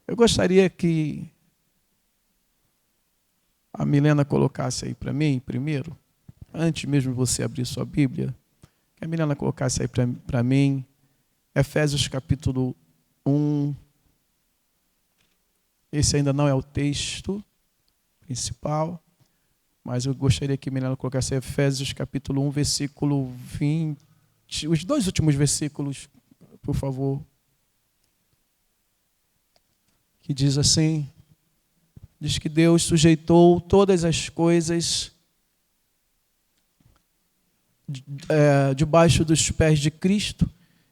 Eu gostaria que a Milena colocasse aí para mim, primeiro, antes mesmo de você abrir sua Bíblia, que a Milena colocasse aí para mim, Efésios capítulo 1. Esse ainda não é o texto principal, mas eu gostaria que a Milena colocasse Efésios capítulo 1, versículo 20, os dois últimos versículos, por favor, que diz assim, diz que Deus sujeitou todas as coisas debaixo dos pés de Cristo,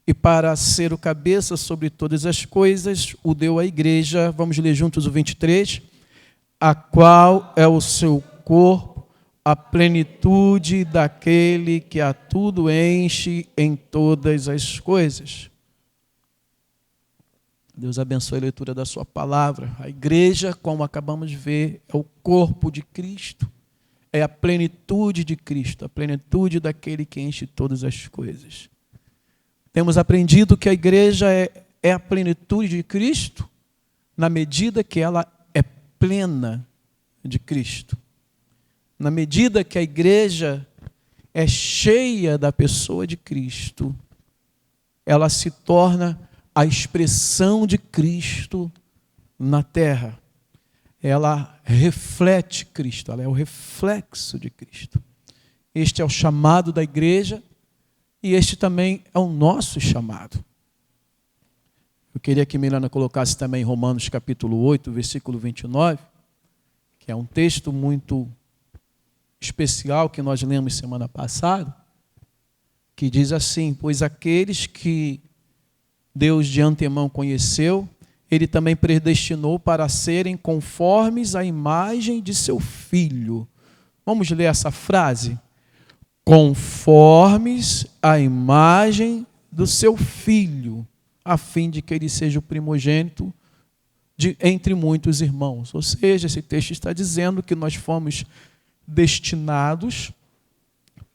e para ser o cabeça sobre todas as coisas, o deu à igreja, vamos ler juntos o 23, a qual é o seu corpo, a plenitude daquele que a tudo enche em todas as coisas. Deus abençoe a leitura da sua palavra. A igreja, como acabamos de ver, é o corpo de Cristo, é a plenitude de Cristo, a plenitude daquele que enche todas as coisas. Temos aprendido que a igreja é a plenitude de Cristo na medida que ela é plena de Cristo. Na medida que a igreja é cheia da pessoa de Cristo, ela se torna a expressão de Cristo na terra. Ela reflete Cristo, ela é o reflexo de Cristo. Este é o chamado da igreja e este também é o nosso chamado. Eu queria que Milena colocasse também Romanos capítulo 8, versículo 29, que é um texto muito especial que nós lemos semana passada, que diz assim, pois aqueles que Deus de antemão conheceu, Ele também predestinou para serem conformes à imagem de seu Filho. Vamos ler essa frase? Conformes à imagem do seu Filho, a fim de que ele seja o primogênito entre muitos irmãos. Ou seja, esse texto está dizendo que nós fomos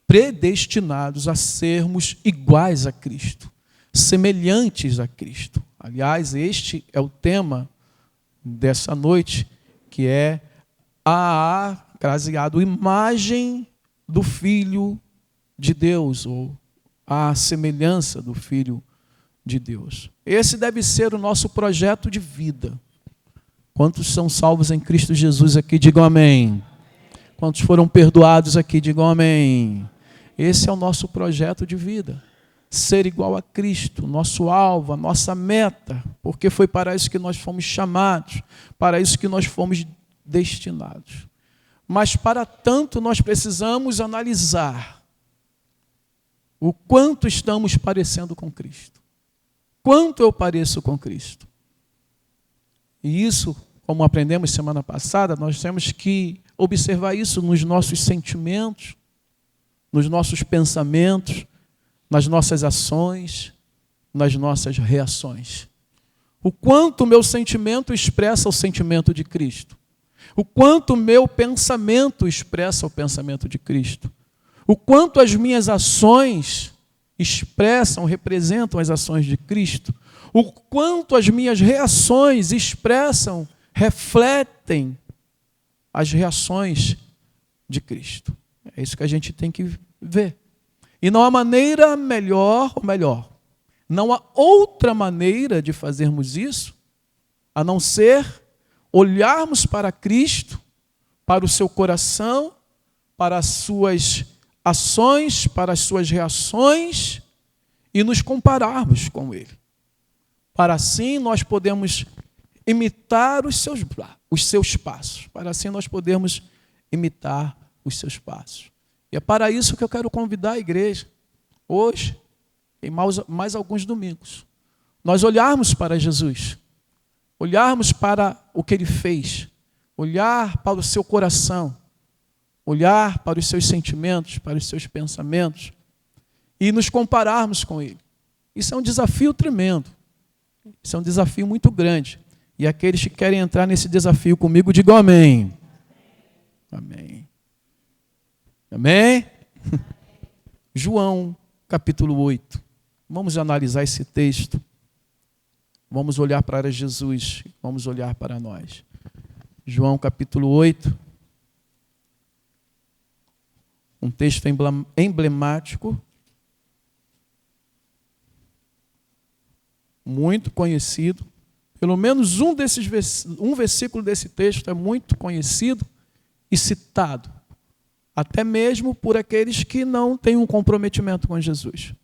predestinados a sermos iguais a Cristo, semelhantes a Cristo. Aliás, este é o tema dessa noite, que é a imagem do Filho de Deus, ou a semelhança do Filho de Deus. Esse deve ser o nosso projeto de vida. Quantos são salvos em Cristo Jesus aqui, digam amém. Quantos foram perdoados aqui, digam amém. Esse é o nosso projeto de vida. Ser igual a Cristo, nosso alvo, a nossa meta, porque foi para isso que nós fomos chamados, para isso que nós fomos destinados. Mas para tanto nós precisamos analisar o quanto estamos parecendo com Cristo. Quanto eu pareço com Cristo. E isso, como aprendemos semana passada, nós temos que observar isso nos nossos sentimentos, nos nossos pensamentos, nas nossas ações, nas nossas reações. O quanto o meu sentimento expressa o sentimento de Cristo. O quanto o meu pensamento expressa o pensamento de Cristo. O quanto as minhas ações expressam, representam as ações de Cristo. O quanto as minhas reações expressam, refletem as reações de Cristo. É isso que a gente tem que ver. E não há maneira melhor, não há outra maneira de fazermos isso, a não ser olharmos para Cristo, para o seu coração, para as suas ações, para as suas reações e nos compararmos com Ele. Para assim nós podemos imitar os seus passos. Para assim nós podemos imitar os seus passos. E é para isso que eu quero convidar a igreja, hoje, e mais alguns domingos, nós olharmos para Jesus, olharmos para o que Ele fez, olhar para o seu coração, olhar para os seus sentimentos, para os seus pensamentos, e nos compararmos com Ele. Isso é um desafio tremendo, isso é um desafio muito grande, e aqueles que querem entrar nesse desafio comigo, digam amém. Amém. Amém? João, capítulo 8. Vamos analisar esse texto. vamos olhar para Jesus, vamos olhar para nós. João capítulo 8, um texto emblemático, muito conhecido. Pelo menos um versículo desse texto é muito conhecido e citado, até mesmo por aqueles que não têm um comprometimento com Jesus.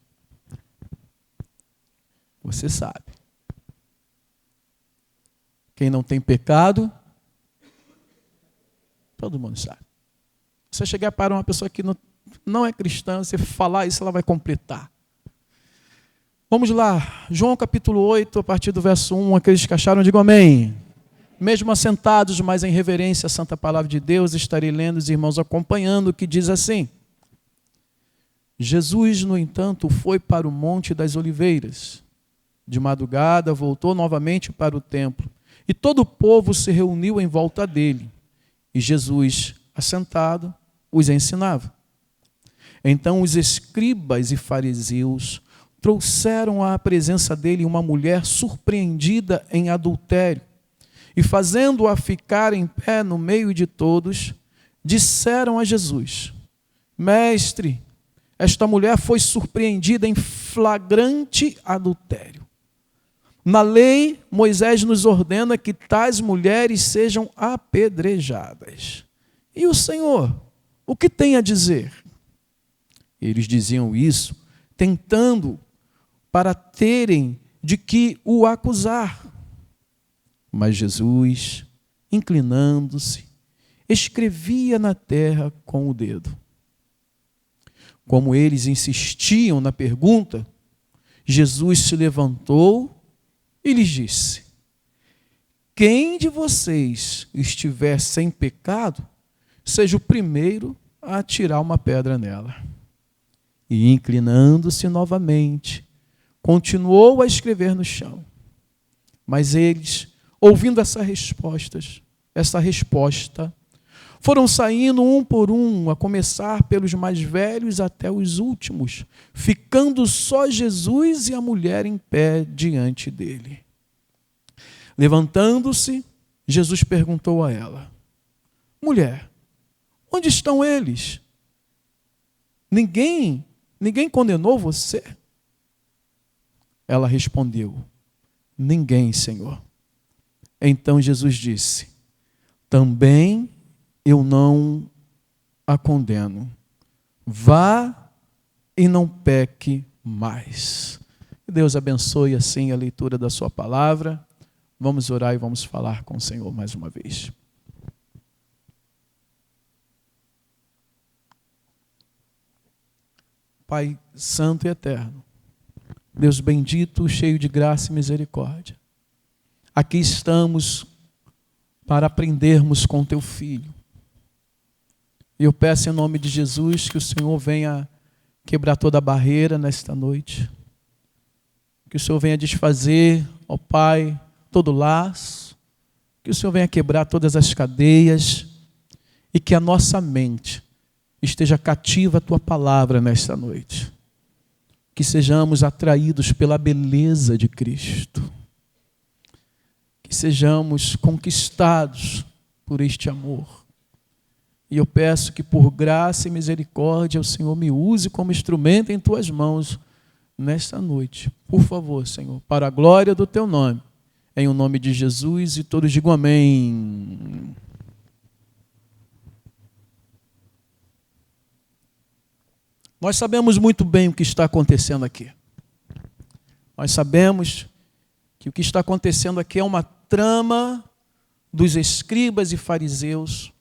Você sabe. Quem não tem pecado, todo mundo sabe. Você chegar para uma pessoa que não é cristã, você falar isso, ela vai completar. Vamos lá, João capítulo 8, a partir do verso 1, aqueles que acharam, digam amém. Mesmo assentados, mas em reverência à santa palavra de Deus, estarei lendo, os irmãos acompanhando, que diz assim: Jesus, no entanto, foi para o Monte das Oliveiras. De madrugada, voltou novamente para o templo, e todo o povo se reuniu em volta dele. E Jesus, assentado, os ensinava. Então os escribas e fariseus trouxeram à presença dele uma mulher surpreendida em adultério, e fazendo-a ficar em pé no meio de todos, disseram a Jesus: Mestre, esta mulher foi surpreendida em flagrante adultério. Na lei, Moisés nos ordena que tais mulheres sejam apedrejadas. E o Senhor, o que tem a dizer? Eles diziam isso, tentando para terem de que o acusar. Mas Jesus, inclinando-se, escrevia na terra com o dedo. Como eles insistiam na pergunta, Jesus se levantou e lhes disse: quem de vocês estiver sem pecado, seja o primeiro a atirar uma pedra nela. E inclinando-se novamente, continuou a escrever no chão. Mas eles, ouvindo essa resposta, foram saindo um por um, a começar pelos mais velhos até os últimos, ficando só Jesus e a mulher em pé diante dele. Levantando-se, Jesus perguntou a ela: mulher, onde estão eles? Ninguém condenou você? Ela respondeu: ninguém, Senhor. Então Jesus disse: também eu não a condeno. Vá e não peque mais. Que Deus abençoe assim a leitura da sua palavra. Vamos orar e vamos falar com o Senhor mais uma vez. Pai santo e eterno, Deus bendito, cheio de graça e misericórdia, aqui estamos para aprendermos com teu Filho. E eu peço em nome de Jesus que o Senhor venha quebrar toda a barreira nesta noite, que o Senhor venha desfazer, ó Pai, todo laço, que o Senhor venha quebrar todas as cadeias e que a nossa mente esteja cativa à tua palavra nesta noite. Que sejamos atraídos pela beleza de Cristo. Que sejamos conquistados por este amor. E eu peço que por graça e misericórdia o Senhor me use como instrumento em tuas mãos nesta noite. Por favor, Senhor, para a glória do teu nome. Em o nome de Jesus, e todos digam amém. Nós sabemos muito bem o que está acontecendo aqui. Nós sabemos que o que está acontecendo aqui é uma trama dos escribas e fariseus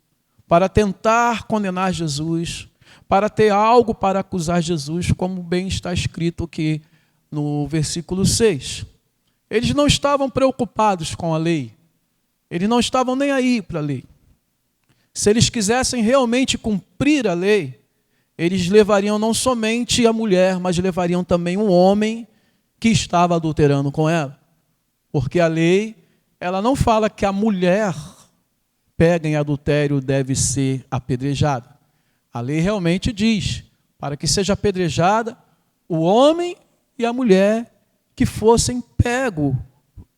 para tentar condenar Jesus, para ter algo para acusar Jesus, como bem está escrito aqui no versículo 6. Eles não estavam preocupados com a lei. Eles não estavam nem aí para a lei. Se eles quisessem realmente cumprir a lei, eles levariam não somente a mulher, mas levariam também um homem que estava adulterando com ela. Porque a lei, ela não fala que a mulher pega em adultério deve ser apedrejada. A lei realmente diz, para que seja apedrejada o homem e a mulher que fossem pego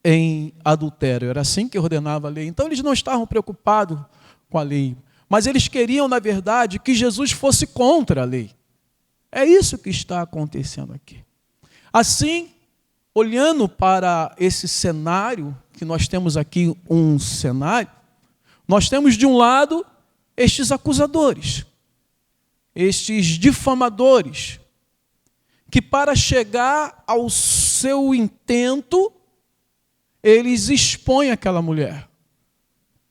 em adultério. Era assim que ordenava a lei. Então eles não estavam preocupados com a lei, mas eles queriam, na verdade, que Jesus fosse contra a lei. É isso que está acontecendo aqui. Assim, olhando para esse cenário, que nós temos aqui um cenário, nós temos de um lado estes acusadores, estes difamadores, que para chegar ao seu intento, eles expõem aquela mulher.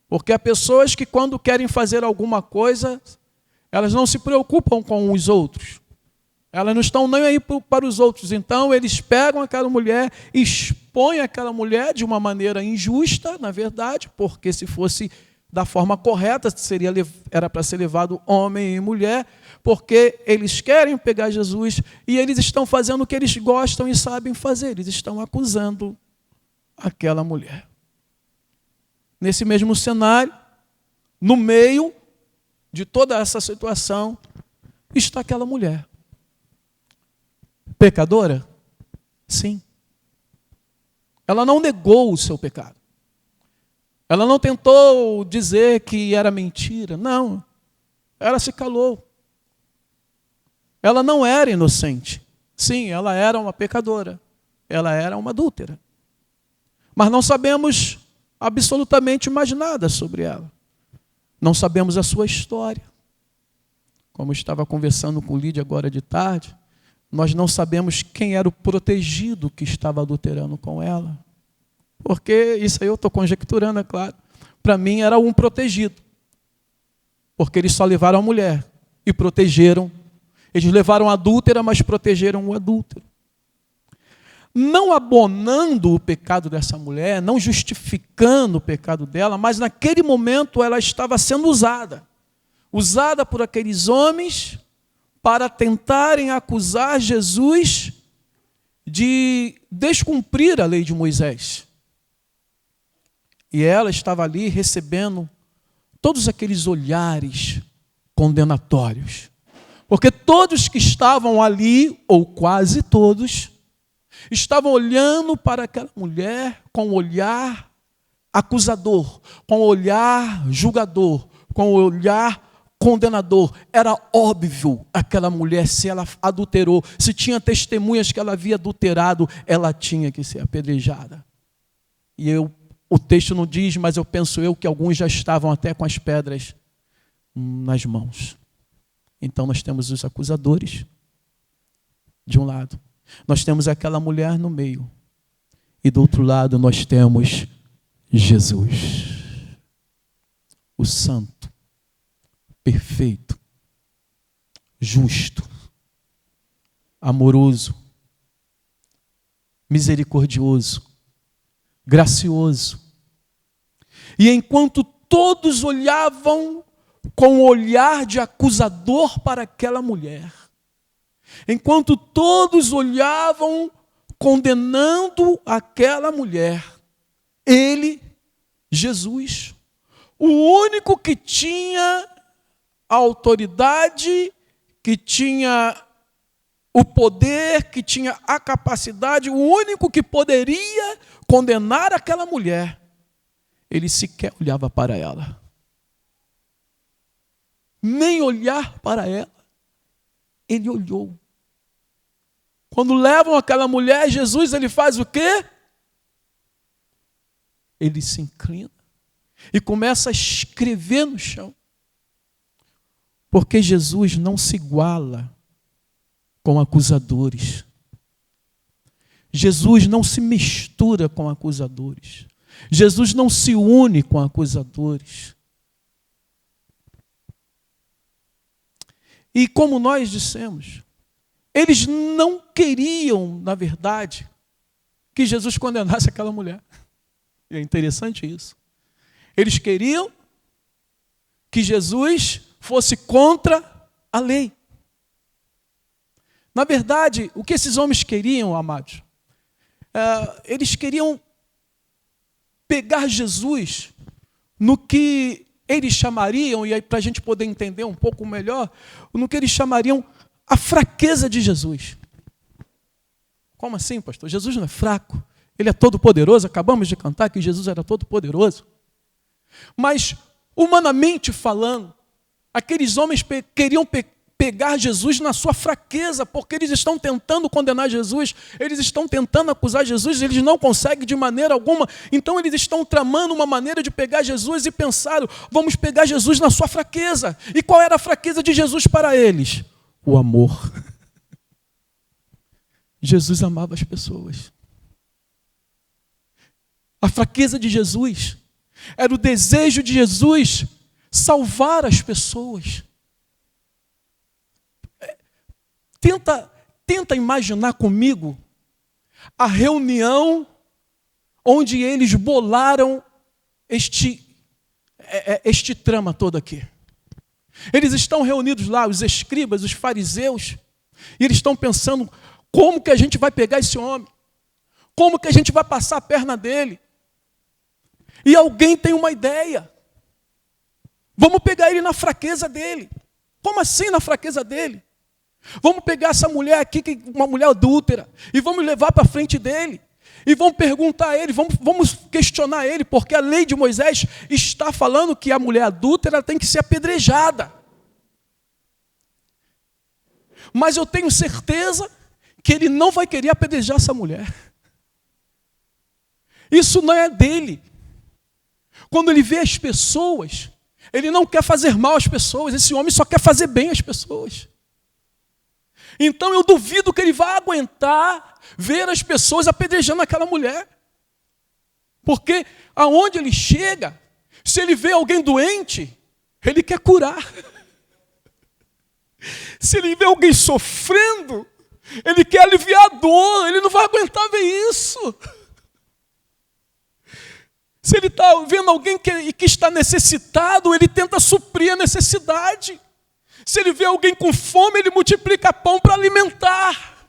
Porque há pessoas que quando querem fazer alguma coisa, elas não se preocupam com os outros. Elas não estão nem aí para os outros. Então, eles pegam aquela mulher, expõem aquela mulher de uma maneira injusta, na verdade, porque se fosse da forma correta, era para ser levado homem e mulher, porque eles querem pegar Jesus e eles estão fazendo o que eles gostam e sabem fazer. Eles estão acusando aquela mulher. Nesse mesmo cenário, no meio de toda essa situação, está aquela mulher. Pecadora? Sim. Ela não negou o seu pecado. Ela não tentou dizer que era mentira. Não. Ela se calou. Ela não era inocente. Sim, ela era uma pecadora. Ela era uma adúltera. Mas não sabemos absolutamente mais nada sobre ela. Não sabemos a sua história. Como eu estava conversando com Lídia agora de tarde, nós não sabemos quem era o protegido que estava adulterando com ela. Porque isso aí eu estou conjecturando, é claro. Para mim era um protegido. Porque eles só levaram a mulher e protegeram. Eles levaram a adúltera, mas protegeram o adúltero. Não abonando o pecado dessa mulher, não justificando o pecado dela, mas naquele momento ela estava sendo usada. Usada por aqueles homens para tentarem acusar Jesus de descumprir a lei de Moisés. E ela estava ali recebendo todos aqueles olhares condenatórios. Porque todos que estavam ali, ou quase todos, estavam olhando para aquela mulher com um olhar acusador, com um olhar julgador, com um olhar condenador. Era óbvio aquela mulher, se ela adulterou, se tinha testemunhas que ela havia adulterado, ela tinha que ser apedrejada. E o texto não diz, mas eu penso que alguns já estavam até com as pedras nas mãos. Então nós temos os acusadores de um lado. Nós temos aquela mulher no meio. E do outro lado nós temos Jesus. O santo, perfeito, justo, amoroso, misericordioso, gracioso. E enquanto todos olhavam com o olhar de acusador para aquela mulher, enquanto todos olhavam condenando aquela mulher, ele, Jesus, o único que tinha a autoridade, que tinha o poder, que tinha a capacidade, o único que poderia condenar aquela mulher, ele sequer olhava para ela. Nem olhar para ela, ele olhou. Quando levam aquela mulher, Jesus, ele faz o quê? Ele se inclina e começa a escrever no chão. Porque Jesus não se iguala com acusadores. Jesus não se mistura com acusadores. Jesus não se une com acusadores. E como nós dissemos, eles não queriam, na verdade, que Jesus condenasse aquela mulher. E é interessante isso. Eles queriam que Jesus fosse contra a lei. Na verdade, o que esses homens queriam, amados, eles queriam pegar Jesus no que eles chamariam, e aí para a gente poder entender um pouco melhor, no que eles chamariam a fraqueza de Jesus. Como assim, pastor? Jesus não é fraco? Ele é todo poderoso, acabamos de cantar que Jesus era todo poderoso. Mas, humanamente falando, aqueles homens queriam pegar Jesus na sua fraqueza, porque eles estão tentando condenar Jesus, eles estão tentando acusar Jesus, eles não conseguem de maneira alguma, então eles estão tramando uma maneira de pegar Jesus e pensaram, vamos pegar Jesus na sua fraqueza. E qual era a fraqueza de Jesus para eles? O amor. Jesus amava as pessoas. A fraqueza de Jesus era o desejo de Jesus salvar as pessoas. Tenta imaginar comigo a reunião onde eles bolaram este trama todo aqui. Eles estão reunidos lá, os escribas, os fariseus, e eles estão pensando, como que a gente vai pegar esse homem? Como que a gente vai passar a perna dele? E alguém tem uma ideia. Vamos pegar ele na fraqueza dele. Como assim na fraqueza dele? Vamos pegar essa mulher aqui, uma mulher adúltera, e vamos levar para frente dele. E vamos perguntar a ele, vamos questionar ele, porque a lei de Moisés está falando que a mulher adúltera tem que ser apedrejada. Mas eu tenho certeza que ele não vai querer apedrejar essa mulher. Isso não é dele. Quando ele vê as pessoas, ele não quer fazer mal às pessoas, esse homem só quer fazer bem às pessoas. Então eu duvido que ele vá aguentar ver as pessoas apedrejando aquela mulher. Porque aonde ele chega, se ele vê alguém doente, ele quer curar. Se ele vê alguém sofrendo, ele quer aliviar a dor, ele não vai aguentar ver isso. Se ele está vendo alguém que está necessitado, ele tenta suprir a necessidade. Se ele vê alguém com fome, ele multiplica pão para alimentar.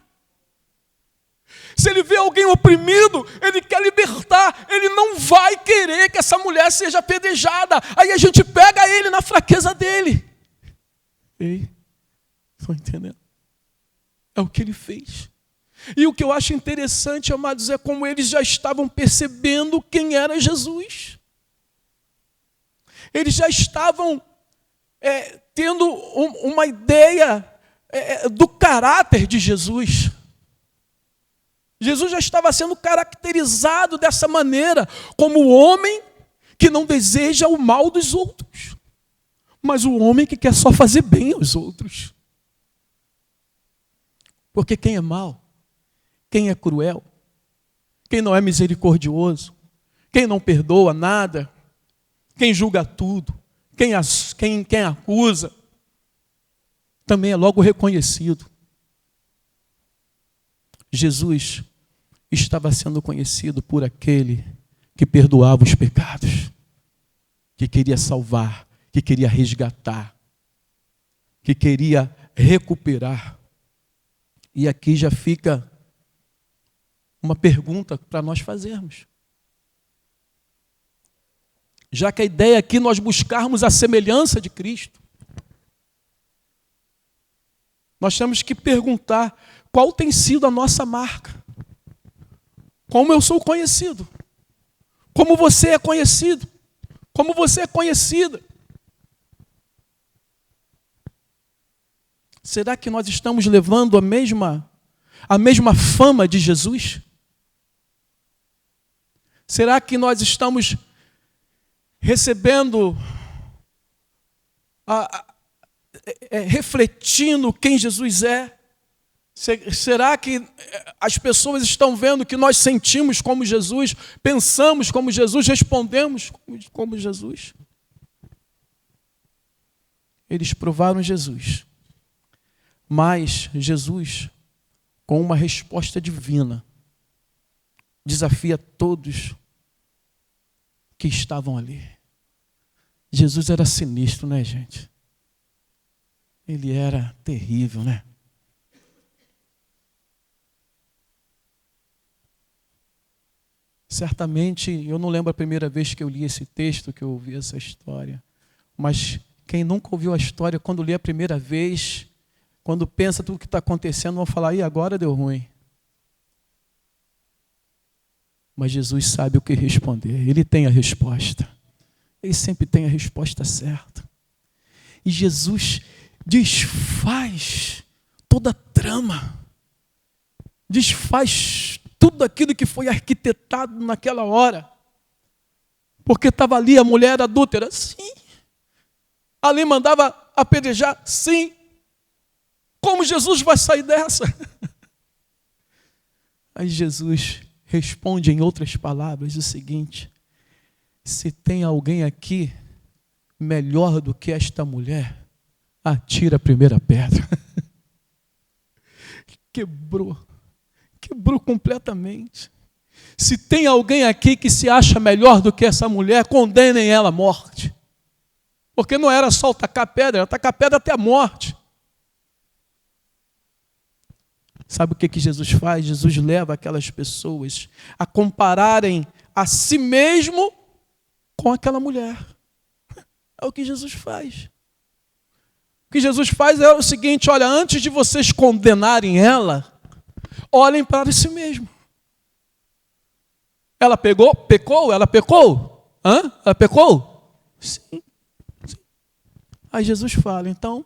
Se ele vê alguém oprimido, ele quer libertar. Ele não vai querer que essa mulher seja apedrejada. Aí a gente pega ele na fraqueza dele. Ei, estão entendendo? É o que ele fez. E o que eu acho interessante, amados, é como eles já estavam percebendo quem era Jesus. Eles já estavam tendo uma ideia do caráter de Jesus. Jesus já estava sendo caracterizado dessa maneira, como o homem que não deseja o mal dos outros, mas o homem que quer só fazer bem aos outros. Porque quem é mau, quem é cruel, quem não é misericordioso, quem não perdoa nada, quem julga tudo, quem acusa, também é logo reconhecido. Jesus estava sendo conhecido por aquele que perdoava os pecados, que queria salvar, que queria resgatar, que queria recuperar. E aqui já fica uma pergunta para nós fazermos. Já que a ideia aqui é nós buscarmos a semelhança de Cristo, nós temos que perguntar qual tem sido a nossa marca. Como eu sou conhecido? Como você é conhecido? Como você é conhecida? Será que nós estamos levando a mesma fama de Jesus? Será que nós estamos recebendo, refletindo quem Jesus é? Será que as pessoas estão vendo que nós sentimos como Jesus, pensamos como Jesus, respondemos como Jesus? Eles provaram Jesus, mas Jesus, com uma resposta divina, desafia todos que estavam ali. Jesus era sinistro, né, gente? Ele era terrível, né? Certamente, eu não lembro a primeira vez que eu li esse texto, que eu ouvi essa história, mas quem nunca ouviu a história, quando lê a primeira vez, quando pensa tudo o que está acontecendo, vão falar, e agora deu ruim. Mas Jesus sabe o que responder. Ele tem a resposta. Ele sempre tem a resposta certa. E Jesus desfaz toda a trama. Desfaz tudo aquilo que foi arquitetado naquela hora. Porque estava ali a mulher adúltera. Sim. Ali mandava apedrejar. Sim. Como Jesus vai sair dessa? Aí Jesus responde em outras palavras o seguinte: se tem alguém aqui melhor do que esta mulher, atira a primeira pedra. Quebrou completamente. Se tem alguém aqui que se acha melhor do que essa mulher, condenem ela à morte. Porque não era só tacar pedra, era tacar pedra até a morte. Sabe o que Jesus faz? Jesus leva aquelas pessoas a compararem a si mesmo com aquela mulher. É o que Jesus faz. O que Jesus faz é o seguinte: olha, antes de vocês condenarem ela, olhem para si mesmo. Ela pecou? Ela pecou? Ela pecou? Sim. Aí Jesus fala, então,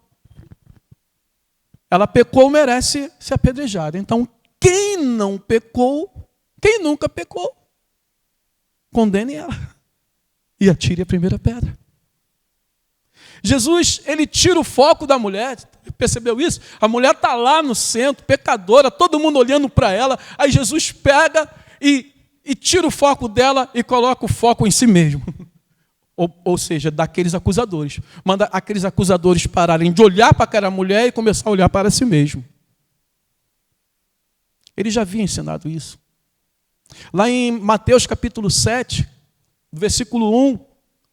ela pecou, merece ser apedrejada. Então, quem não pecou, quem nunca pecou, condene ela e atire a primeira pedra. Jesus, ele tira o foco da mulher, percebeu isso? A mulher está lá no centro, pecadora, todo mundo olhando para ela, aí Jesus pega e tira o foco dela e coloca o foco em si mesmo. Ou seja, daqueles acusadores. Manda aqueles acusadores pararem de olhar para aquela mulher e começar a olhar para si mesmo. Ele já havia ensinado isso. Lá em Mateus capítulo 7, versículo 1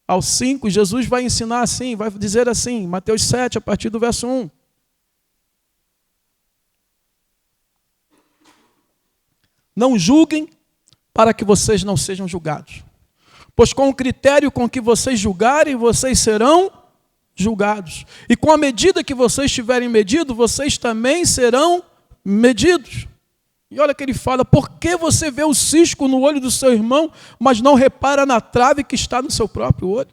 ao 5, Jesus vai ensinar assim, vai dizer assim, Mateus 7, a partir do verso 1. Não julguem para que vocês não sejam julgados. Pois com o critério com que vocês julgarem, vocês serão julgados. E com a medida que vocês tiverem medido, vocês também serão medidos. E olha que ele fala: por que você vê o cisco no olho do seu irmão, mas não repara na trave que está no seu próprio olho?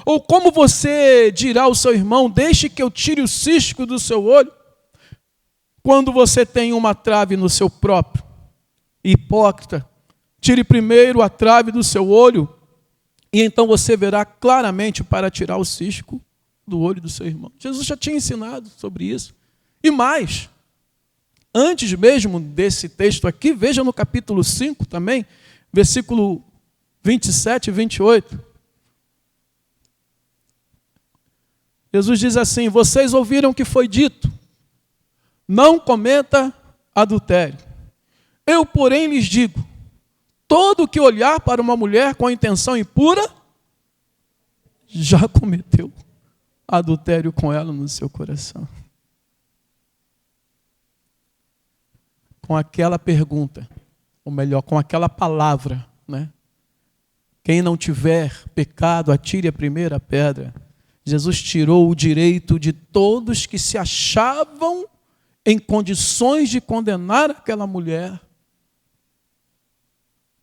Ou como você dirá ao seu irmão: deixe que eu tire o cisco do seu olho, quando você tem uma trave no seu próprio? Hipócrita, tire primeiro a trave do seu olho, e então você verá claramente para tirar o cisco do olho do seu irmão. Jesus já tinha ensinado sobre isso. E mais, antes mesmo desse texto aqui, veja no capítulo 5 também, versículo 27 e 28. Jesus diz assim: vocês ouviram que foi dito, não cometa adultério. Eu, porém, lhes digo, todo que olhar para uma mulher com a intenção impura, já cometeu adultério com ela no seu coração. Com aquela pergunta, ou melhor, com aquela palavra, né? Quem não tiver pecado, atire a primeira pedra. Jesus tirou o direito de todos que se achavam em condições de condenar aquela mulher,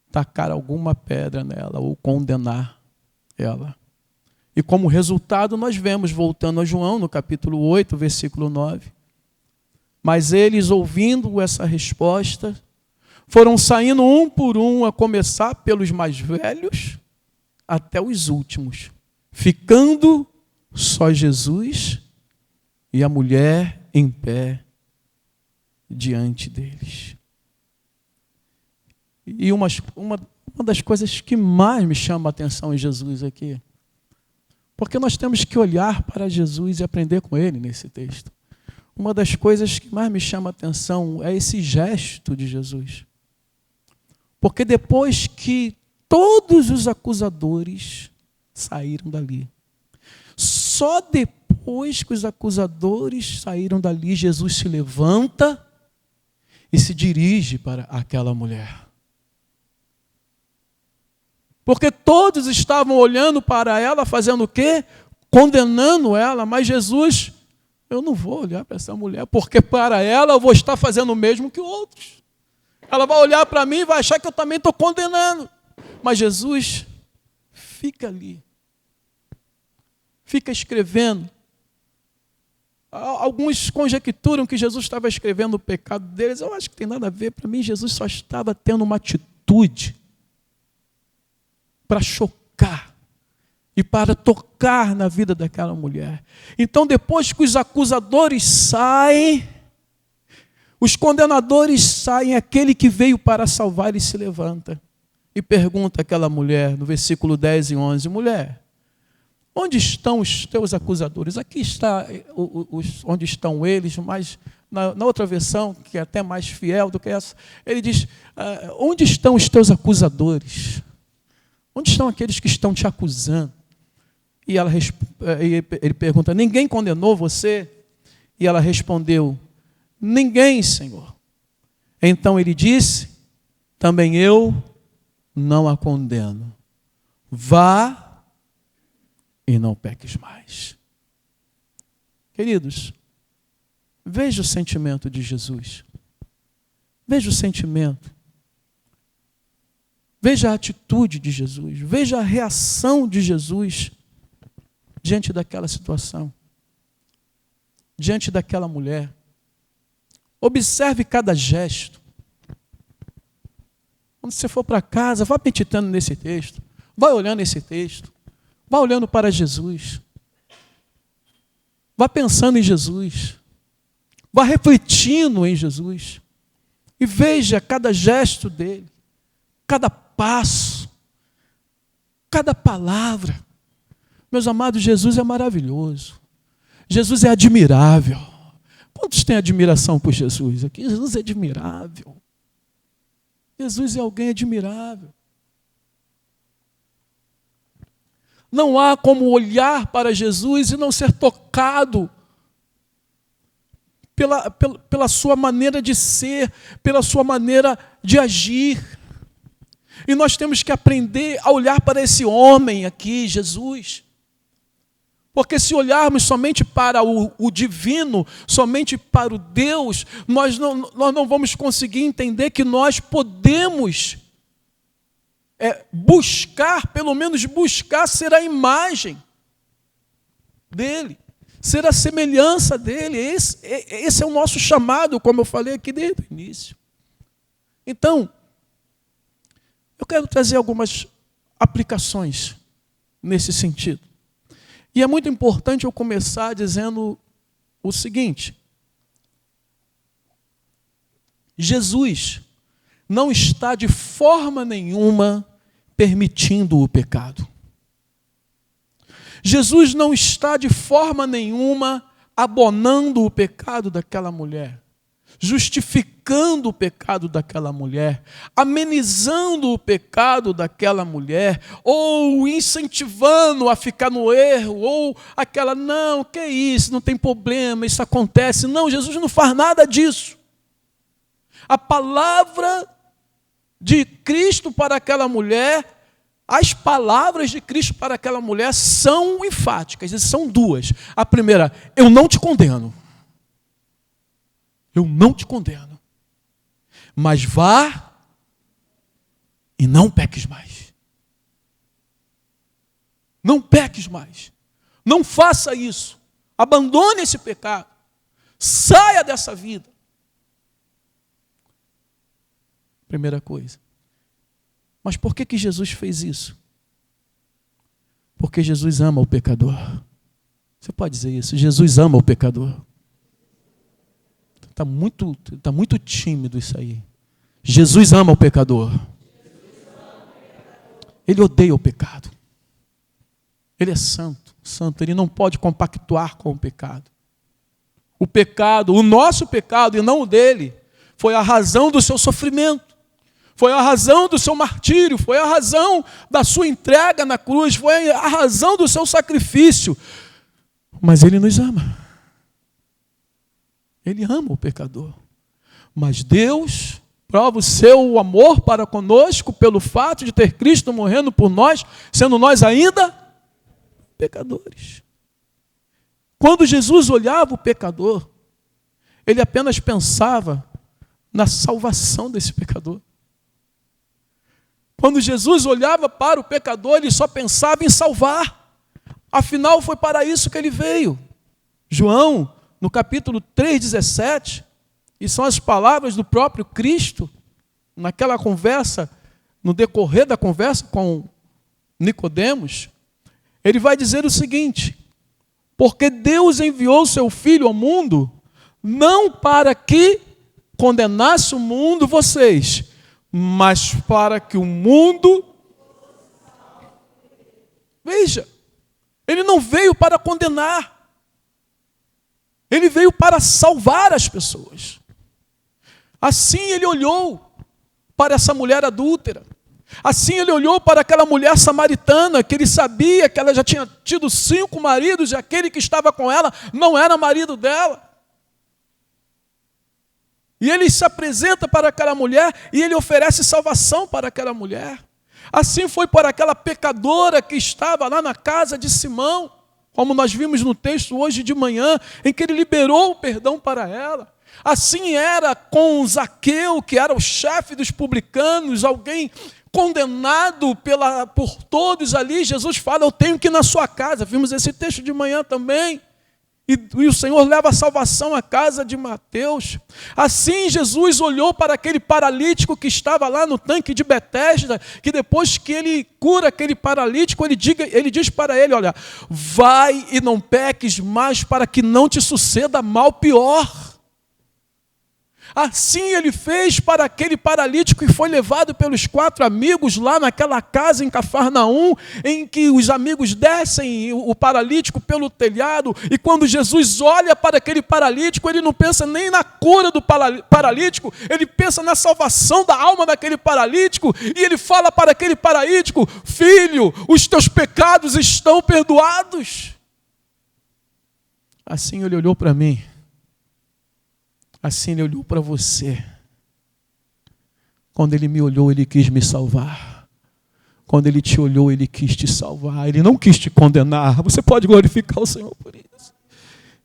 tacar alguma pedra nela ou condenar ela. E como resultado nós vemos, voltando a João, no capítulo 8, versículo 9, mas eles, ouvindo essa resposta, foram saindo um por um, a começar pelos mais velhos até os últimos, ficando só Jesus e a mulher em pé diante deles. E uma das coisas que mais me chama a atenção em Jesus aqui, porque nós temos que olhar para Jesus e aprender com ele nesse texto. Uma das coisas que mais me chama a atenção é esse gesto de Jesus. Porque depois que todos os acusadores saíram dali, só depois que os acusadores saíram dali, Jesus se levanta e se dirige para aquela mulher. Porque todos estavam olhando para ela, fazendo o quê? Condenando ela, mas Jesus, eu não vou olhar para essa mulher, porque para ela eu vou estar fazendo o mesmo que outros. Ela vai olhar para mim e vai achar que eu também estou condenando. Mas Jesus fica ali. Fica escrevendo. Alguns conjecturam que Jesus estava escrevendo o pecado deles. Eu acho que tem nada a ver. Para mim, Jesus só estava tendo uma atitude para chocar e para tocar na vida daquela mulher. Então, depois que os acusadores saem, os condenadores saem, aquele que veio para salvar e se levanta e pergunta àquela mulher, no versículo 10 e 11, mulher, onde estão os teus acusadores? Aqui está onde estão eles, mas na outra versão, que é até mais fiel do que essa, ele diz, onde estão os teus acusadores? Onde estão aqueles que estão te acusando? E ele pergunta, ninguém condenou você? E ela respondeu, ninguém, Senhor. Então ele disse, também eu não a condeno. Vá e não peques mais. Queridos, veja o sentimento de Jesus. Veja o sentimento. Veja a atitude de Jesus. Veja a reação de Jesus diante daquela situação. Diante daquela mulher. Observe cada gesto. Quando você for para casa, vá meditando nesse texto. Vá olhando esse texto. Vá olhando para Jesus. Vá pensando em Jesus. Vá refletindo em Jesus. E veja cada gesto dele. Cada passo. Cada palavra. Meus amados, Jesus é maravilhoso. Jesus é admirável. Quantos têm admiração por Jesus aqui? Jesus é admirável. Jesus é alguém admirável. Não há como olhar para Jesus e não ser tocado pela sua maneira de ser, pela sua maneira de agir. E nós temos que aprender a olhar para esse homem aqui, Jesus. Porque se olharmos somente para o divino, somente para o Deus, nós não vamos conseguir entender que nós podemos buscar, pelo menos buscar ser a imagem dele, ser a semelhança dele. Esse é o nosso chamado, como eu falei aqui desde o início. Então, eu quero trazer algumas aplicações nesse sentido. E é muito importante eu começar dizendo o seguinte: Jesus não está de forma nenhuma permitindo o pecado. Jesus não está de forma nenhuma abonando o pecado daquela mulher, justificando o pecado daquela mulher, amenizando o pecado daquela mulher, ou incentivando a ficar no erro, ou aquela, não, que é isso, não tem problema, isso acontece. Não, Jesus não faz nada disso. A palavra de Cristo para aquela mulher, as palavras de Cristo para aquela mulher são enfáticas, e são duas. A primeira, eu não te condeno. Eu não te condeno, mas vá e não peques mais. Não peques mais. Não faça isso. Abandone esse pecado. Saia dessa vida. Primeira coisa. Mas por que Jesus fez isso? Porque Jesus ama o pecador. Você pode dizer isso? Jesus ama o pecador. Está muito tímido isso aí. Jesus ama o pecador. Ele odeia o pecado. Ele é santo. Ele não pode compactuar com o pecado. O pecado, o nosso pecado e não o dele, foi a razão do seu sofrimento. Foi a razão do seu martírio. Foi a razão da sua entrega na cruz. Foi a razão do seu sacrifício. Mas ele nos ama. Ele ama o pecador. Mas Deus prova o seu amor para conosco pelo fato de ter Cristo morrendo por nós, sendo nós ainda pecadores. Quando Jesus olhava o pecador, ele apenas pensava na salvação desse pecador. Quando Jesus olhava para o pecador, ele só pensava em salvar. Afinal, foi para isso que ele veio. João, no capítulo 3:17, e são as palavras do próprio Cristo, naquela conversa, no decorrer da conversa com Nicodemos, ele vai dizer o seguinte: porque Deus enviou o seu Filho ao mundo, não para que condenasse o mundo, vocês, mas para que o mundo... Veja, ele não veio para condenar, ele veio para salvar as pessoas. Assim ele olhou para essa mulher adúltera, assim ele olhou para aquela mulher samaritana, que ele sabia que ela já tinha tido 5 maridos, e aquele que estava com ela não era marido dela. E ele se apresenta para aquela mulher e ele oferece salvação para aquela mulher. Assim foi para aquela pecadora que estava lá na casa de Simão, como nós vimos no texto hoje de manhã, em que ele liberou o perdão para ela. Assim era com Zaqueu, que era o chefe dos publicanos, alguém condenado por todos ali. Jesus fala: eu tenho que ir na sua casa. Vimos esse texto de manhã também. E o Senhor leva a salvação à casa de Mateus. Assim Jesus olhou para aquele paralítico que estava lá no tanque de Betesda, que depois que ele cura aquele paralítico, ele diz para ele: olha, vai e não peques mais, para que não te suceda mal pior. Assim ele fez para aquele paralítico que foi levado pelos 4 amigos lá naquela casa em Cafarnaum, em que os amigos descem o paralítico pelo telhado, e quando Jesus olha para aquele paralítico, ele não pensa nem na cura do paralítico, ele pensa na salvação da alma daquele paralítico, e ele fala para aquele paralítico: filho, os teus pecados estão perdoados. Assim ele olhou para mim. Assim ele olhou para você. Quando ele me olhou, ele quis me salvar. Quando ele te olhou, ele quis te salvar. Ele não quis te condenar. Você pode glorificar o Senhor por isso.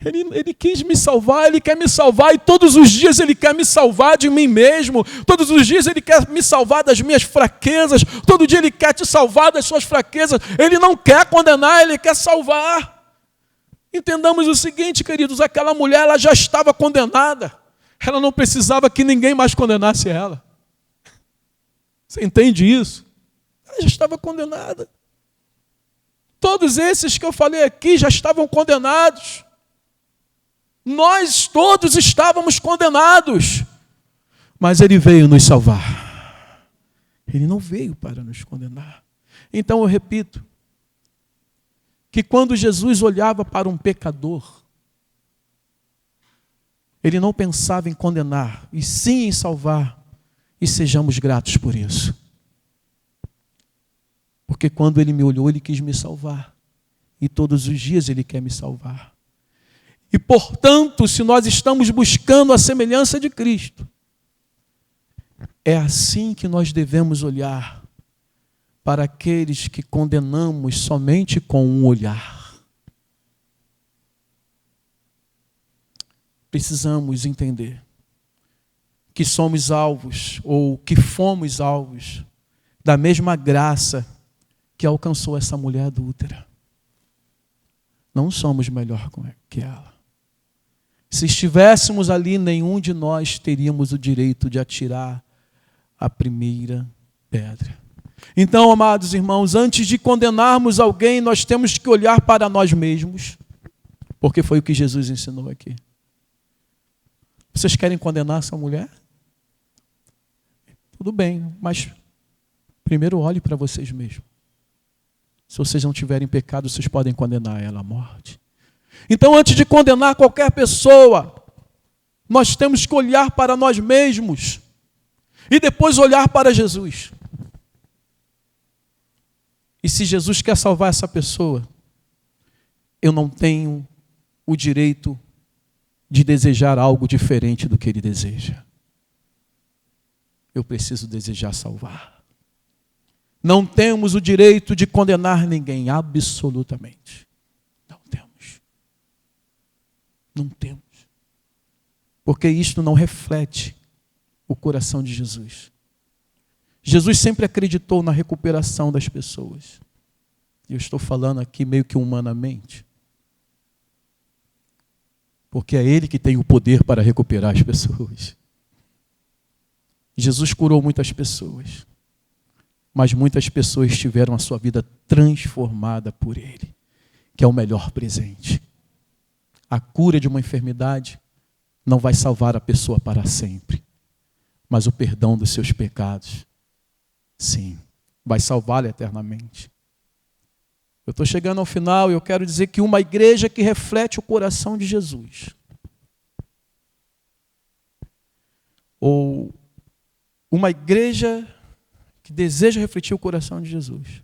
Ele quis me salvar, ele quer me salvar, e todos os dias ele quer me salvar de mim mesmo. Todos os dias ele quer me salvar das minhas fraquezas. Todo dia ele quer te salvar das suas fraquezas. Ele não quer condenar, ele quer salvar. Entendamos o seguinte, queridos: aquela mulher, ela já estava condenada. Ela não precisava que ninguém mais condenasse ela. Você entende isso? Ela já estava condenada. Todos esses que eu falei aqui já estavam condenados. Nós todos estávamos condenados. Mas ele veio nos salvar. Ele não veio para nos condenar. Então eu repito, que quando Jesus olhava para um pecador, ele não pensava em condenar, e sim em salvar, e sejamos gratos por isso. Porque quando ele me olhou, ele quis me salvar, e todos os dias ele quer me salvar. E portanto, se nós estamos buscando a semelhança de Cristo, é assim que nós devemos olhar para aqueles que condenamos somente com um olhar. Precisamos entender que somos alvos, ou que fomos alvos, da mesma graça que alcançou essa mulher adúltera. Não somos melhor que ela. Se estivéssemos ali, nenhum de nós teríamos o direito de atirar a primeira pedra. Então, amados irmãos, antes de condenarmos alguém, nós temos que olhar para nós mesmos, porque foi o que Jesus ensinou aqui. Vocês querem condenar essa mulher? Tudo bem, mas primeiro olhe para vocês mesmos. Se vocês não tiverem pecado, vocês podem condenar ela à morte. Então, antes de condenar qualquer pessoa, nós temos que olhar para nós mesmos e depois olhar para Jesus. E se Jesus quer salvar essa pessoa, eu não tenho o direito de desejar algo diferente do que ele deseja. Eu preciso desejar salvar. Não temos o direito de condenar ninguém, absolutamente. Não temos. Não temos. Porque isto não reflete o coração de Jesus. Jesus sempre acreditou na recuperação das pessoas. E eu estou falando aqui meio que humanamente. Porque é Ele que tem o poder para recuperar as pessoas. Jesus curou muitas pessoas. Mas muitas pessoas tiveram a sua vida transformada por Ele, que é o melhor presente. A cura de uma enfermidade não vai salvar a pessoa para sempre, mas o perdão dos seus pecados, sim, vai salvá-la eternamente. Eu estou chegando ao final e eu quero dizer que uma igreja que reflete o coração de Jesus, ou uma igreja que deseja refletir o coração de Jesus,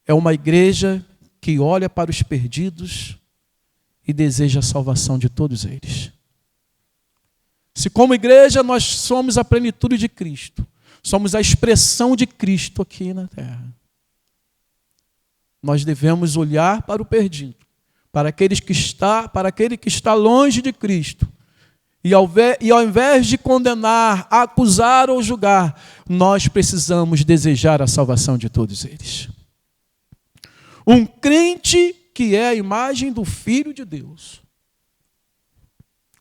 é uma igreja que olha para os perdidos e deseja a salvação de todos eles. Se como igreja nós somos a plenitude de Cristo, somos a expressão de Cristo aqui na terra, nós devemos olhar para o perdido, para aquele que está longe de Cristo, e ao invés de condenar, acusar ou julgar, nós precisamos desejar a salvação de todos eles. Um crente que é a imagem do Filho de Deus.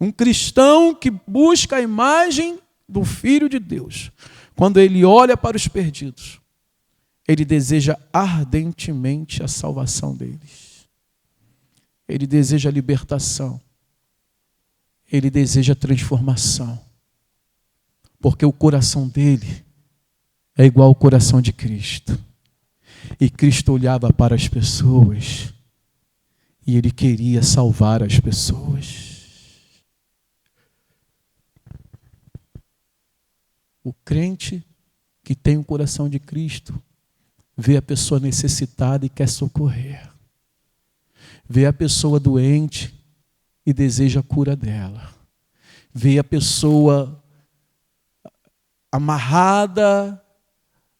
Um cristão que busca a imagem do Filho de Deus. Quando ele olha para os perdidos, ele deseja ardentemente a salvação deles. Ele deseja a libertação. Ele deseja a transformação. Porque o coração dele é igual ao coração de Cristo. E Cristo olhava para as pessoas e ele queria salvar as pessoas. O crente que tem o coração de Cristo vê a pessoa necessitada e quer socorrer. Vê a pessoa doente e deseja a cura dela. Vê a pessoa amarrada,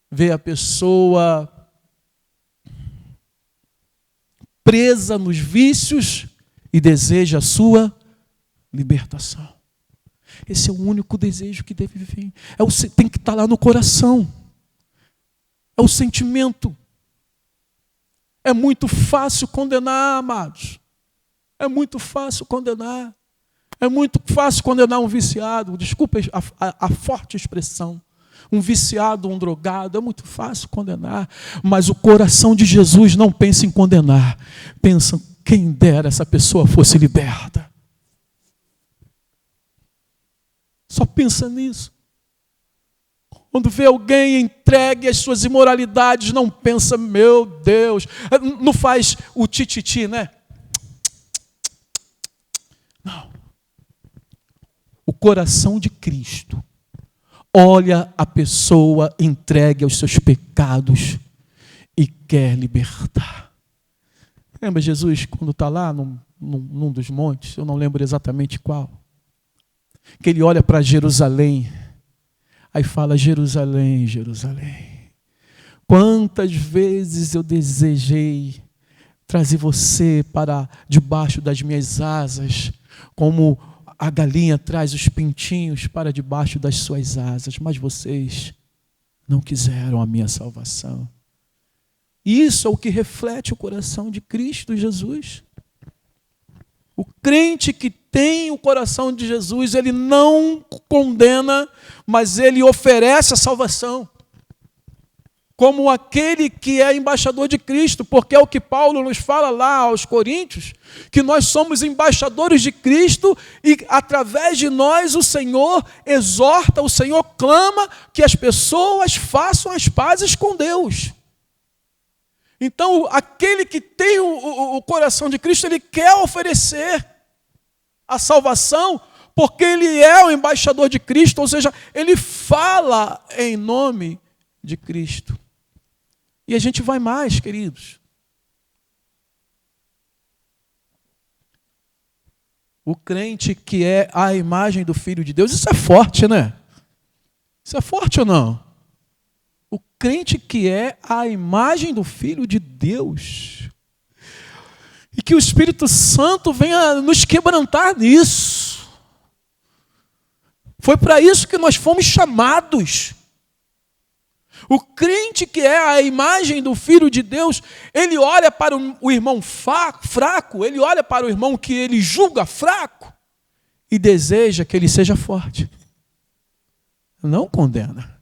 vê a pessoa presa nos vícios e deseja a sua libertação. Esse é o único desejo que deve vir. Tem que estar lá no coração. É o sentimento. É muito fácil condenar, amados. É muito fácil condenar. É muito fácil condenar um viciado. Desculpa a forte expressão. Um viciado, um drogado. É muito fácil condenar. Mas o coração de Jesus não pensa em condenar. Pensa, quem dera essa pessoa fosse liberta. Só pensa nisso. Quando vê alguém entregue às suas imoralidades, não pensa, meu Deus, não faz o tititi, né? Não. O coração de Cristo olha a pessoa entregue aos seus pecados e quer libertar. Lembra Jesus quando está lá num dos montes, eu não lembro exatamente qual, que ele olha para Jerusalém, aí fala, Jerusalém, Jerusalém, quantas vezes eu desejei trazer você para debaixo das minhas asas, como a galinha traz os pintinhos para debaixo das suas asas, mas vocês não quiseram a minha salvação. Isso é o que reflete o coração de Cristo Jesus. O crente que tem o coração de Jesus, ele não condena, mas ele oferece a salvação. Como aquele que é embaixador de Cristo, porque é o que Paulo nos fala lá aos Coríntios, que nós somos embaixadores de Cristo e através de nós o Senhor exorta, o Senhor clama que as pessoas façam as pazes com Deus. Então, aquele que tem o coração de Cristo, ele quer oferecer a salvação, porque ele é o embaixador de Cristo, ou seja, ele fala em nome de Cristo. E a gente vai mais, queridos. O crente que é a imagem do Filho de Deus, isso é forte, né? Isso é forte ou não? O crente que é a imagem do Filho de Deus. E que o Espírito Santo venha nos quebrantar nisso. Foi para isso que nós fomos chamados. O crente que é a imagem do Filho de Deus, ele olha para o irmão fraco, ele olha para o irmão que ele julga fraco e deseja que ele seja forte. Não condena.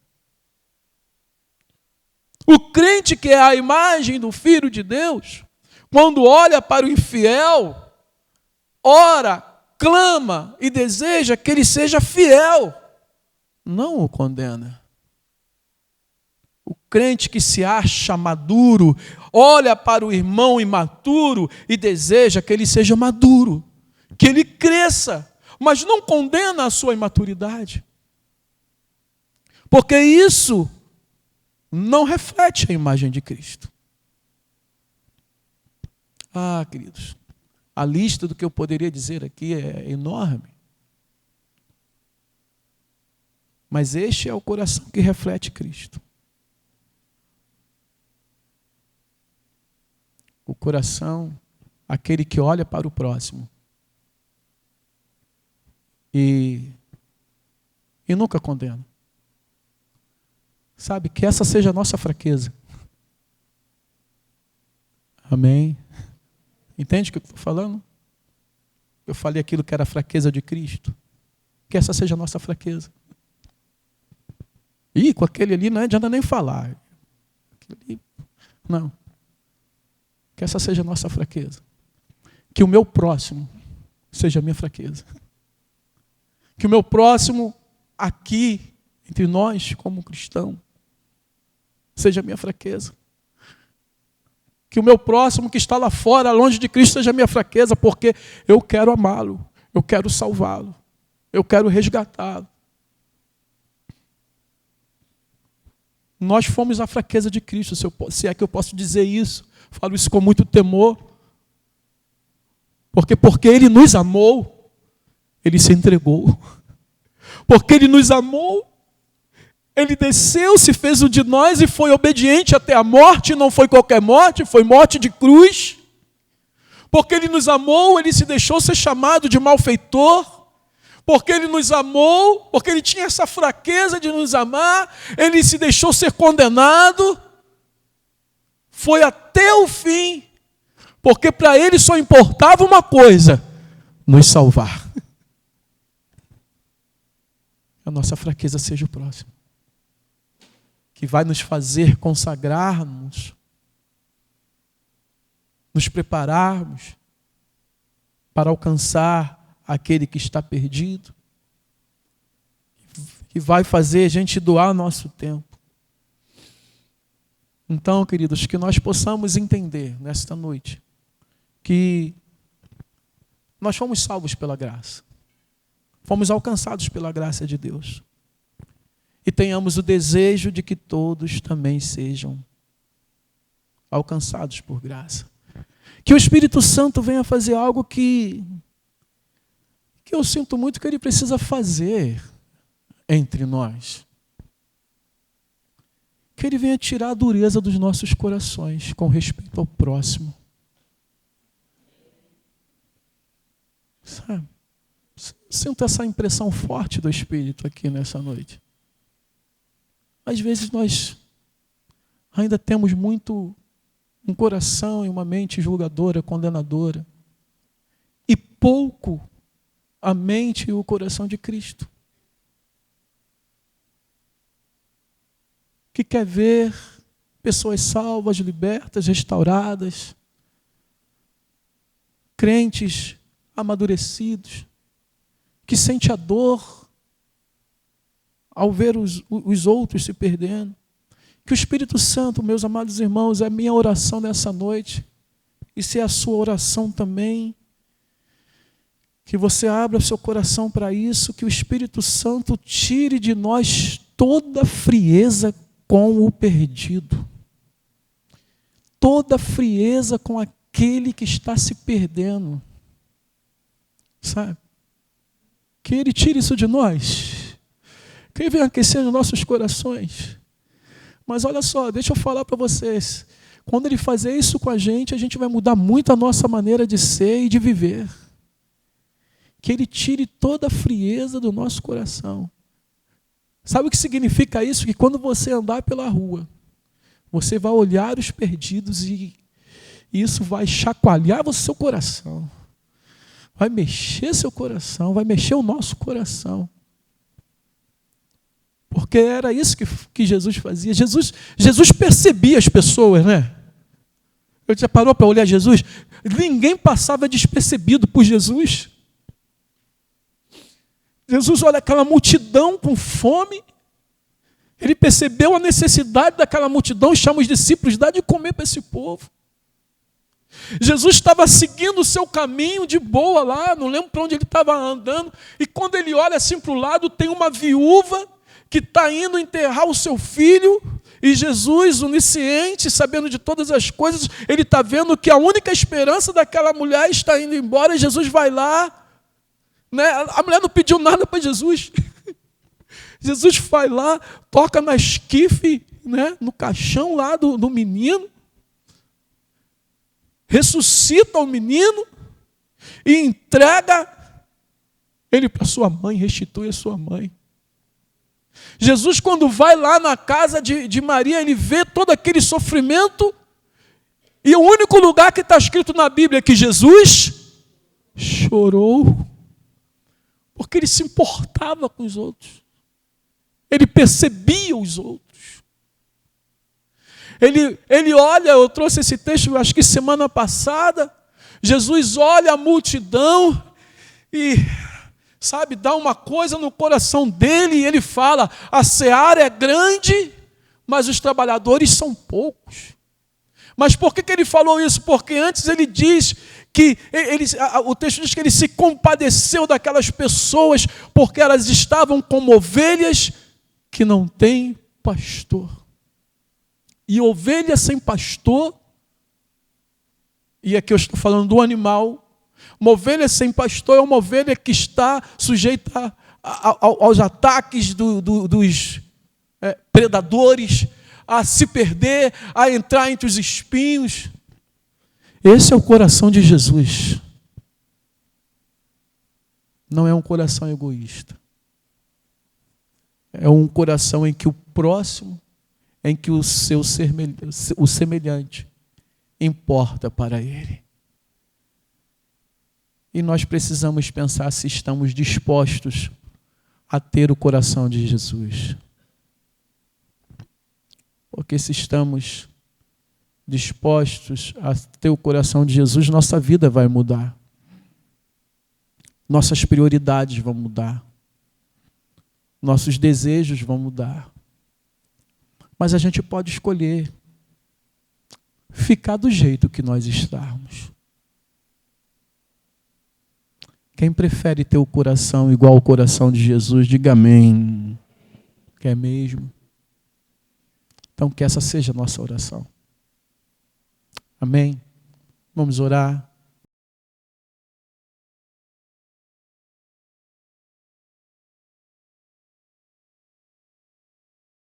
O crente que é a imagem do Filho de Deus, quando olha para o infiel, ora, clama e deseja que ele seja fiel. Não o condena. O crente que se acha maduro, olha para o irmão imaturo e deseja que ele seja maduro, que ele cresça, mas não condena a sua imaturidade. Porque isso não reflete a imagem de Cristo. Ah, queridos, a lista do que eu poderia dizer aqui é enorme. Mas este é o coração que reflete Cristo. O coração, aquele que olha para o próximo e nunca condena. Sabe, que essa seja a nossa fraqueza. Amém? Entende o que eu estou falando? Eu falei aquilo que era a fraqueza de Cristo. Que essa seja a nossa fraqueza. E com aquele ali não adianta nem falar. Ali, não. Que essa seja a nossa fraqueza. Que o meu próximo seja a minha fraqueza. Que o meu próximo aqui, entre nós, como cristão, seja a minha fraqueza. Que o meu próximo que está lá fora, longe de Cristo, seja a minha fraqueza, porque eu quero amá-lo, eu quero salvá-lo, eu quero resgatá-lo. Nós fomos a fraqueza de Cristo, se é que eu posso dizer isso. Falo isso com muito temor. Porque Ele nos amou, Ele se entregou. Porque Ele nos amou, Ele desceu, se fez um de nós e foi obediente até a morte. Não foi qualquer morte, foi morte de cruz. Porque Ele nos amou, Ele se deixou ser chamado de malfeitor. Porque Ele nos amou, porque Ele tinha essa fraqueza de nos amar, Ele se deixou ser condenado. Foi até o fim, porque para Ele só importava uma coisa: nos salvar. A nossa fraqueza seja o próximo, que vai nos fazer consagrar-nos, nos prepararmos para alcançar aquele que está perdido, que vai fazer a gente doar nosso tempo. Então, queridos, que nós possamos entender nesta noite que nós fomos salvos pela graça, fomos alcançados pela graça de Deus e tenhamos o desejo de que todos também sejam alcançados por graça. Que o Espírito Santo venha fazer algo que eu sinto muito que Ele precisa fazer entre nós. Que Ele venha tirar a dureza dos nossos corações com respeito ao próximo. Sabe? Sinto essa impressão forte do Espírito aqui nessa noite. Às vezes nós ainda temos muito um coração e uma mente julgadora, condenadora, e pouco a mente e o coração de Cristo, que quer ver pessoas salvas, libertas, restauradas, crentes amadurecidos, que sente a dor ao ver os outros se perdendo. Que o Espírito Santo, meus amados irmãos, é a minha oração nessa noite, e se é a sua oração também, que você abra seu coração para isso, que o Espírito Santo tire de nós toda frieza com o perdido, toda frieza com aquele que está se perdendo, sabe? Que Ele tire isso de nós, que Ele venha aquecendo nossos corações. Mas olha só, deixa eu falar para vocês, quando Ele fazer isso com a gente vai mudar muito a nossa maneira de ser e de viver. Que Ele tire toda a frieza do nosso coração. Sabe o que significa isso? Que quando você andar pela rua, você vai olhar os perdidos e isso vai chacoalhar o seu coração. Vai mexer seu coração, vai mexer o nosso coração. Porque era isso que Jesus fazia. Jesus percebia as pessoas, né? Eu já parou para olhar Jesus? Ninguém passava despercebido por Jesus. Jesus olha aquela multidão com fome. Ele percebeu a necessidade daquela multidão e chama os discípulos, dá de comer para esse povo. Jesus estava seguindo o seu caminho de boa lá, não lembro para onde ele estava andando, e quando ele olha assim para o lado, tem uma viúva que está indo enterrar o seu filho, e Jesus, onisciente, sabendo de todas as coisas, ele está vendo que a única esperança daquela mulher está indo embora, e Jesus vai lá, né? A mulher não pediu nada para Jesus. Jesus vai lá, toca na esquife, né? No caixão lá do menino, ressuscita o menino e entrega ele para sua mãe, restitui a sua mãe. Jesus, quando vai lá na casa de Maria, ele vê todo aquele sofrimento, e o único lugar que está escrito na Bíblia é que Jesus chorou, porque ele se importava com os outros, ele percebia os outros. Ele olha, eu trouxe esse texto, acho que semana passada, Jesus olha a multidão e, sabe, dá uma coisa no coração dele, e ele fala, a seara é grande, mas os trabalhadores são poucos. Mas por que ele falou isso? Porque antes ele diz que, o texto diz que ele se compadeceu daquelas pessoas, porque elas estavam como ovelhas que não têm pastor. E ovelha sem pastor, e aqui eu estou falando do animal, uma ovelha sem pastor é uma ovelha que está sujeita aos ataques dos predadores, a se perder, a entrar entre os espinhos. Esse é o coração de Jesus. Não é um coração egoísta. É um coração em que o próximo, em que o semelhante importa para ele. E nós precisamos pensar se estamos dispostos a ter o coração de Jesus. Porque se estamos dispostos a ter o coração de Jesus, nossa vida vai mudar. Nossas prioridades vão mudar. Nossos desejos vão mudar. Mas a gente pode escolher ficar do jeito que nós estamos. Quem prefere ter o coração igual ao coração de Jesus, diga amém. Quer mesmo? Então que essa seja a nossa oração. Amém? Vamos orar.